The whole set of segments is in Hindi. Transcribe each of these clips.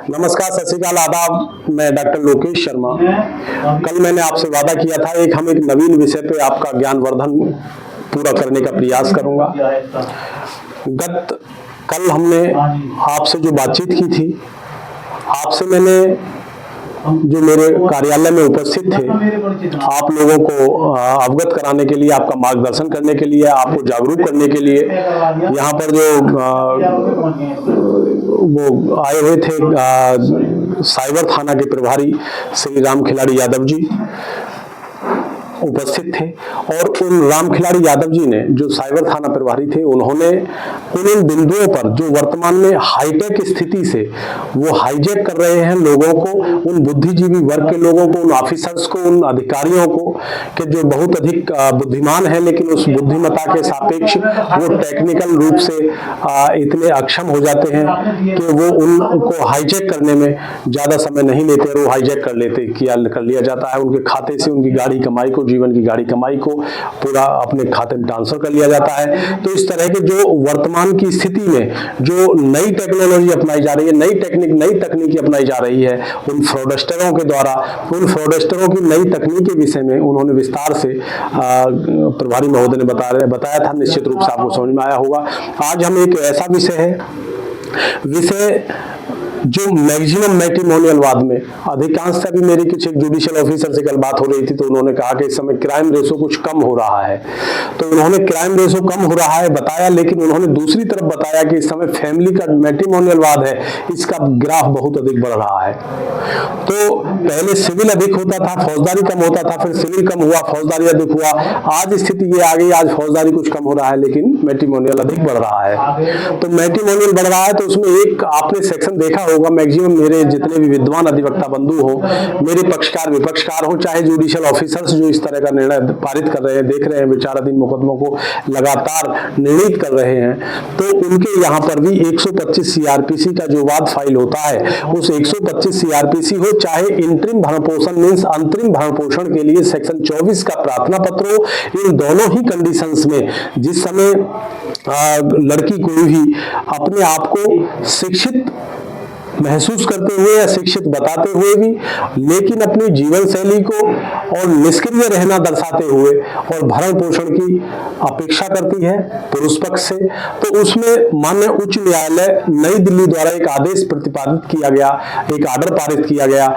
नमस्कार, सत श्री अकाल, आदाब। मैं डॉक्टर लोकेश शर्मा। कल मैंने आपसे वादा किया था हम एक नवीन विषय पे आपका ज्ञानवर्धन पूरा करने का प्रयास करूंगा। कल हमने आपसे जो बातचीत की थी, आपसे मैंने जो मेरे कार्यालय में उपस्थित थे आप लोगों को अवगत कराने के लिए, आपका मार्गदर्शन करने के लिए, आपको जागरूक करने के लिए यहाँ पर जो वो आए हुए थे साइबर थाना के प्रभारी श्री राम खिलाड़ी यादव जी उपस्थित थे। और उन राम खिलाड़ी यादव जी ने, जो साइबर थाना प्रभारी थे, उन्होंने उन बिंदुओं पर जो वर्तमान में हाईटेक स्थिति से वो हाईजैक कर रहे हैं लोगों को, उन बुद्धिजीवी वर्ग के लोगों को, उन ऑफिसर्स को, उन अधिकारियों को, कि जो बहुत अधिक बुद्धिमान है लेकिन उस बुद्धिमत्ता के सापेक्ष वो टेक्निकल रूप से इतने अक्षम हो जाते हैं कि वो उनको हाईजैक करने में ज्यादा समय नहीं लेते और वो हाईजैक कर लिया जाता है। उनके खाते से उनकी गाढ़ी कमाई को, जीवन की गाढ़ी कमाई को पूरा अपने खाते में ट्रांसफर कर लिया जाता है। तो इस तरह के जो वर्तमान की स्थिति में जो नई टेक्नोलॉजी अपनाई जा रही है, नई तकनीकी अपनाई जा रही है, उन फ्रॉडस्टरों के द्वारा, उन फ्रॉडस्टरों की नई तकनीक के विषय में उन्होंने विस्तार से प्रभारी महोदय ने बताया था। निश्चित रूप से आपको समझ में आया होगा। आज हम एक ऐसा विषय जो मैक्सिमम मैट्रिमोनियलवाद में अधिकांशतः भी मेरी कुछ एक जुडिशियल ऑफिसर से कल बात हो रही थी, तो उन्होंने कहा कि इस समय क्राइम रेशो कुछ कम हो रहा है। तो उन्होंने क्राइम रेशो कम हो रहा है बताया, लेकिन उन्होंने दूसरी तरफ बताया कि इस समय फैमिली का मैट्रिमोनियलवाद है, इसका ग्राफ बहुत अधिक बढ़ रहा है। तो पहले सिविल अधिक होता था, फौजदारी कम होता था, फिर सिविल कम हुआ, फौजदारी अधिक हुआ। आज स्थिति ये आ गई, आज फौजदारी कुछ कम हो रहा है लेकिन मैट्रिमोनियल अधिक बढ़ रहा है। तो मैट्रिमोनियल बढ़ रहा है तो उसमें एक आपने सेक्शन देखा होगा, मैक्सिमम मेरे जितने भी विद्वान अधिवक्ता बंधु हो, मेरे पक्षकार विपक्षकार हो, चाहे जुडिशियल ऑफिसर्स जो इस तरह का निर्णय पारित कर रहे हैं, देख रहे हैं विचाराधीन मुकदमों को लगातार निर्णित कर रहे हैं, तो उनके यहाँ पर भी 125 सीआरपीसी का जो वाद फाइल होता है, उस 125 सीआरपीसी हो, चाहे इंटरिम भरण पोषण मीन्स अंतरिम भरण पोषण के लिए सेक्शन 24 का प्रार्थना पत्र हो, इन दोनों ही कंडीशंस में जिस समय लड़की कोई भी अपने आप को शिक्षित महसूस करते हुए या शिक्षित बताते हुए भी, लेकिन अपनी जीवन शैली को और निष्क्रिय रहना दर्शाते हुए और भरण पोषण की अपेक्षा करती है पुरुष पक्ष से, तो उसमें माननीय उच्च न्यायालय नई दिल्ली द्वारा एक आदेश प्रतिपादित किया गया, एक आर्डर पारित किया गया।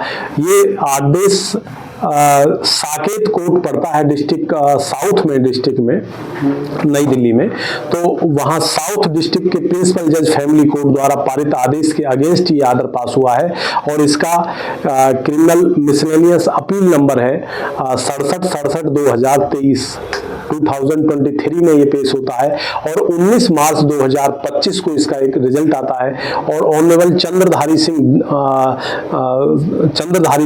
ये आदेश साकेत कोर्ट पड़ता है डिस्ट्रिक्ट साउथ में, डिस्ट्रिक्ट में नई दिल्ली में। तो वहां साउथ डिस्ट्रिक्ट के प्रिंसिपल जज फैमिली कोर्ट द्वारा पारित आदेश के अगेंस्ट ये आर्डर पास हुआ है और इसका क्रिमिनल मिसलेनियस अपील नंबर है 2023 में ये पेश होता है और 19 मार्च 2025 को इसका एक रिजल्ट आता है और ऑनरेबल चंद्रधारी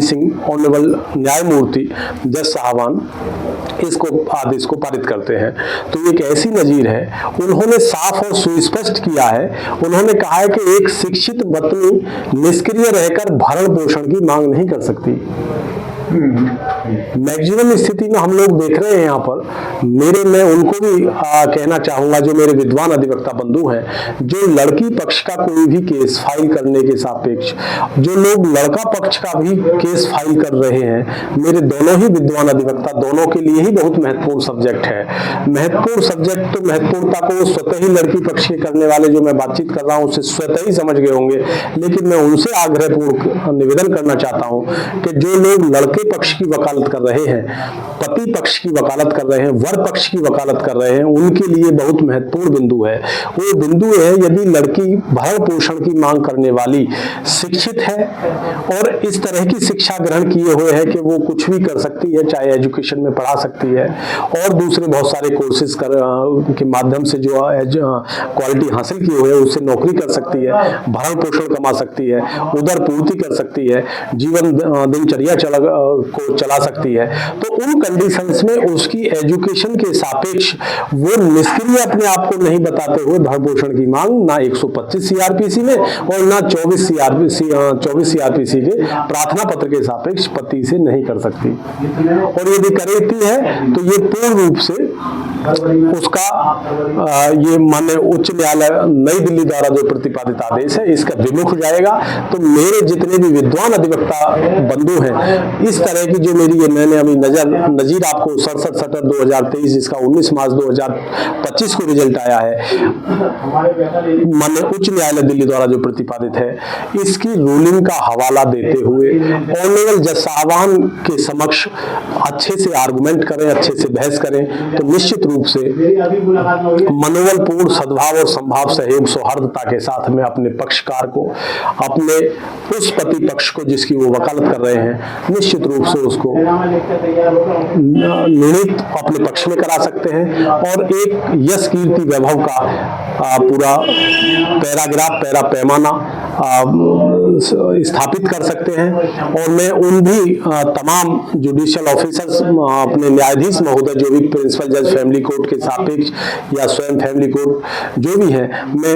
सिंह ऑनरेबल न्यायमूर्ति जज साहबान इसको आदेश को पारित करते हैं। तो एक ऐसी नजीर है, उन्होंने साफ और सुस्पष्ट किया है, उन्होंने कहा है कि एक शिक्षित पत्नी निष्क्रिय रहकर भरण पोषण की मांग नहीं कर सकती। मैक्सिमम स्थिति में हम लोग देख रहे हैं यहाँ पर, मैं उनको भी कहना चाहूंगा जो मेरे विद्वान अधिवक्ता बंधु हैं, जो लड़की पक्ष का कोई भी केस फाइल करने के सापेक्ष जो लोग लड़का पक्ष का भी केस फाइल कर रहे हैं, मेरे दोनों ही विद्वान अधिवक्ता दोनों के लिए ही बहुत महत्वपूर्ण सब्जेक्ट है। महत्वपूर्ण सब्जेक्ट तो महत्वपूर्णता को स्वतः ही लड़की पक्ष के करने वाले जो मैं बातचीत कर रहा हूँ उससे स्वतः ही समझ गए होंगे, लेकिन मैं उनसे आग्रहपूर्वक निवेदन करना चाहता हूँ कि जो लोग लड़के पक्ष की वकालत कर रहे हैं, पति पक्ष की वकालत कर रहे हैं, वर पक्ष की वकालत कर रहे हैं, उनके लिए बहुत महत्वपूर्ण बिंदु है। वो बिंदु है, यदि लड़की भरण पोषण की मांग करने वाली शिक्षित है और इस तरह की शिक्षा ग्रहण किए हुए है कि वो कुछ भी कर सकती है, चाहे एजुकेशन में पढ़ा सकती है और दूसरे बहुत सारे कोर्सेज के माध्यम से जो क्वालिटी हासिल किए हुए है उससे नौकरी कर सकती है, भरण पोषण कमा सकती है, उदर पूर्ति कर सकती है, जीवन दिनचर्या को चला सकती है, तो उन कंडीशंस में उसकी एजुकेशन के सापेक्ष वो निष्क्रिय अपने आप को नहीं बताते हुए भरण पोषण की मांग ना 125 सीआरपीसी में और ना 24 सीआरपीसी के प्रार्थना पत्र के सापेक्ष पति से नहीं कर सकती। और यदि करती है तो ये पूर्ण रूप से उसका ये माननीय उच्च न्यायालय नई दिल्ली द्वारा जो प्रतिपादित आदेश है इसका विमुख हो जाएगा। तो मेरे जितने भी विद्वान अधिवक्ता बंधु हैं, इस तरह की जो मेरी ये मैंने अभी नजीर आपको 67/2023 जिसका 19 मार्च 2025 को रिजल्ट आया है माननीय उच्च न्यायालय दिल्ली द्वारा जो प्रतिपादित है, इसकी रूलिंग का हवाला देते हुए ऑनरेबल जज साहबान के समक्ष अच्छे से आर्गुमेंट करें, अच्छे से बहस करें, तो निश्चित रूप से मनोबलपूर्ण सद्भाव और संभाव सहयोग सौहार्दता के साथ में अपने पक्षकार को, अपने उस पति पक्ष को जिसकी वो वकालत कर रहे हैं, निश्चित रूप से उसको निर्णित अपने पक्ष में करा सकते हैं और एक यश कीर्ति वैभव का पूरा पैरा पैमाना स्थापित कर सकते हैं। और मैं उन भी तमाम जुडिशियल ऑफिसर्स, अपने न्यायाधीश महोदय जो भी प्रिंसिपल जज फैमिली कोर्ट के सापेक्ष या स्वयं फैमिली कोर्ट जो भी है, मैं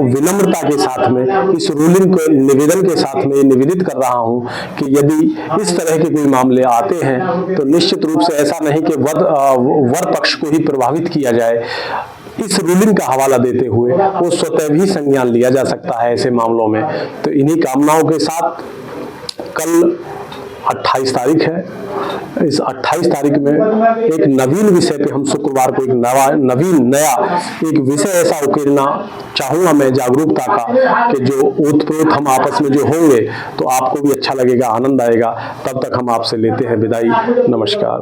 विनम्रता के साथ में इस रूलिंग को निवेदन के साथ में निवेदित कर रहा हूं कि यदि इस तरह के कोई मामले आते हैं तो निश्चित रूप से ऐसा नहीं कि वर पक्ष को ही प्रभावित किया जाए। इस रूलिंग का हवाला देते हुए वो स्वतः भी संज्ञान लिया जा सकता है ऐसे मामलों में। तो इन्हीं कामनाओं के साथ कल 28 तारीख है, इस 28 तारीख में एक नवीन विषय पे हम शुक्रवार को एक नया एक विषय ऐसा उकेरना चाहूंगा मैं जागरूकता का कि जो ओतप्रोत हम आपस में जो होंगे तो आपको भी अच्छा लगेगा, आनंद आएगा। तब तक हम आपसे लेते हैं विदाई। नमस्कार।